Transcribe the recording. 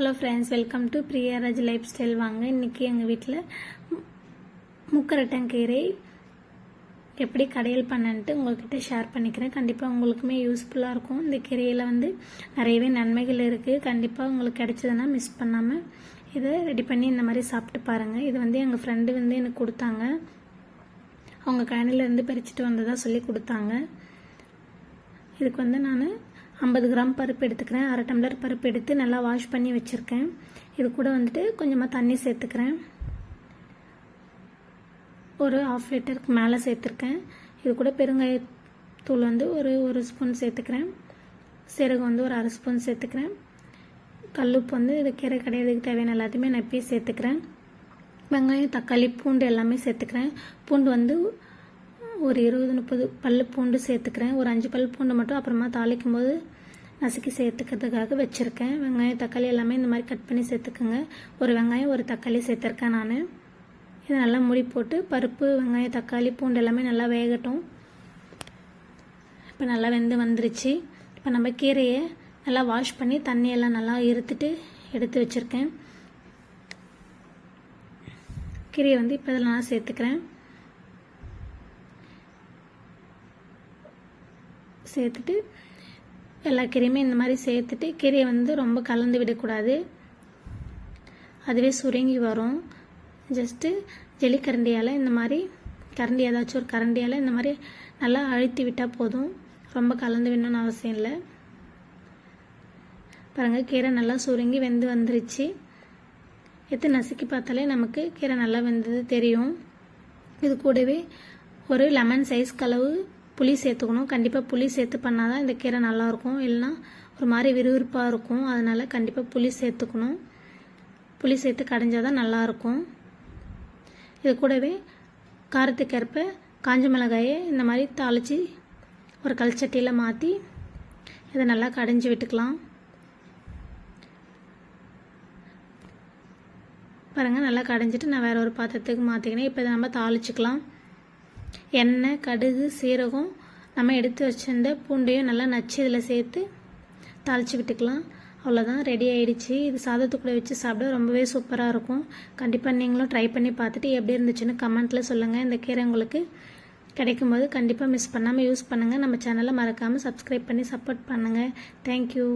Hello friends, welcome to Priyaraj life style. வாங்க, இன்றைக்கி எங்கள் வீட்டில் முக்கரட்டங்கீரை எப்படி கடையல் பண்ணன்ட்டு உங்கள்கிட்ட ஷேர் பண்ணிக்கிறேன். கண்டிப்பாக உங்களுக்குமே யூஸ்ஃபுல்லாக இருக்கும். இந்த கீரையில் நிறையவே நன்மைகள் இருக்குது. கண்டிப்பாக உங்களுக்கு கிடைச்சதுன்னா மிஸ் பண்ணாமல் இதை ரெடி பண்ணி இந்த மாதிரி சாப்பிட்டு பாருங்கள். இது எங்கள் ஃப்ரெண்டு எனக்கு கொடுத்தாங்க. அவங்க கழனிலேருந்து பறிச்சுட்டு வந்ததாக சொல்லி கொடுத்தாங்க. இதுக்கு நான் 50 கிராம் பருப்பு எடுத்துக்கிறேன். 1/2 டம்ளர் பருப்பு எடுத்து நல்லா வாஷ் பண்ணி வச்சுருக்கேன். இது கூட கொஞ்சமாக தண்ணி சேர்த்துக்கிறேன். ஒரு 1/2 லிட்டருக்கு மேலே சேர்த்துருக்கேன். இது கூட பெருங்காயத்தூள் ஒரு ஸ்பூன் சேர்த்துக்கிறேன். சீரகம் ஒரு 1/2 ஸ்பூன் சேர்த்துக்கிறேன். கல்லுப்பு இது கீரை கடையிறதுக்கு தேவையான எல்லாத்தையுமே நான் இப்பயே சேர்த்துக்கிறேன். வெங்காயம், தக்காளி, பூண்டு எல்லாமே சேர்த்துக்கிறேன். பூண்டு ஒரு 20-30 பல் பூண்டு சேர்த்துக்கிறேன். ஒரு 5 பல் பூண்டு மட்டும் அப்புறமா தாளிக்கும் போது நசுக்கி சேர்த்துக்கிறதுக்காக வச்சுருக்கேன். வெங்காயம், தக்காளி எல்லாமே இந்த மாதிரி கட் பண்ணி சேர்த்துக்கோங்க. ஒரு வெங்காயம், ஒரு தக்காளி சேர்த்துருக்கேன் நான். இதை நல்லா மூடி போட்டு பருப்பு, வெங்காயம், தக்காளி, பூண்டு எல்லாமே நல்லா வேகட்டும். இப்போ நல்லா வந்துருச்சு. இப்போ நம்ம கீரையை நல்லா வாஷ் பண்ணி தண்ணியெல்லாம் நல்லா இருத்துட்டு எடுத்து வச்சுருக்கேன். கீரையை இப்போ இதில் நான் சேர்த்துக்கிறேன். சேர்த்துட்டு எல்லா கீரையுமே இந்த மாதிரி சேர்த்துட்டு கீரையை ரொம்ப கலந்து விடக்கூடாது. அதுவே சுருங்கி வரும். ஜஸ்ட்டு ஜெல்லிக்கரண்டியால் இந்த மாதிரி கரண்டி, ஏதாச்சும் ஒரு கரண்டியால் இந்த மாதிரி நல்லா அழுத்தி விட்டால் போதும். ரொம்ப கலந்து விடணும்னு அவசியம் இல்லை. பாருங்கள், கீரை நல்லா சுருங்கி வந்துருச்சு. எடுத்து நசுக்கி பார்த்தாலே நமக்கு கீரை நல்லா வெந்தது தெரியும். இது கூடவே ஒரு லெமன் சைஸ் அளவு புளி சேர்த்துக்கணும். கண்டிப்பாக புளி சேர்த்து பண்ணால் தான் இந்த கீரை நல்லாயிருக்கும். இல்லைனா ஒரு மாதிரி விறுவிறுப்பாக இருக்கும். அதனால் கண்டிப்பாக புளி சேர்த்துக்கணும். புளி சேர்த்து கடைஞ்சால் தான் நல்லாயிருக்கும். இது கூடவே காரத்துக்கேற்ப காஞ்ச மிளகாயை இந்த மாதிரி தாளித்து ஒரு கல்சட்டியில் மாற்றி இதை நல்லா கடைஞ்சி விட்டுக்கலாம். பாருங்கள், நல்லா கடைஞ்சிட்டு நான் வேறு ஒரு பாத்திரத்துக்கு மாற்றிக்கினேன். இப்போ இதை நம்ம தாளிச்சிக்கலாம். எண்ணெய், கடுகு, சீரகம், நம்ம எடுத்து வச்சிருந்த பூண்டையும் நல்லா நச்சு இதில் சேர்த்து தாளித்து விட்டுக்கலாம். அவ்வளோதான், ரெடி ஆகிடுச்சு. இது சாதத்துக்குள்ளே வச்சு சாப்பிட ரொம்பவே சூப்பராக இருக்கும். கண்டிப்பாக நீங்களும் ட்ரை பண்ணி பார்த்துட்டு எப்படி இருந்துச்சுன்னு கமெண்ட்டில் சொல்லுங்கள். இந்த கீரை உங்களுக்கு கிடைக்கும்போது கண்டிப்பாக மிஸ் பண்ணாமல் யூஸ் பண்ணுங்கள். நம்ம சேனலை மறக்காமல் சப்ஸ்கிரைப் பண்ணி சப்போர்ட் பண்ணுங்கள். தேங்க்யூ.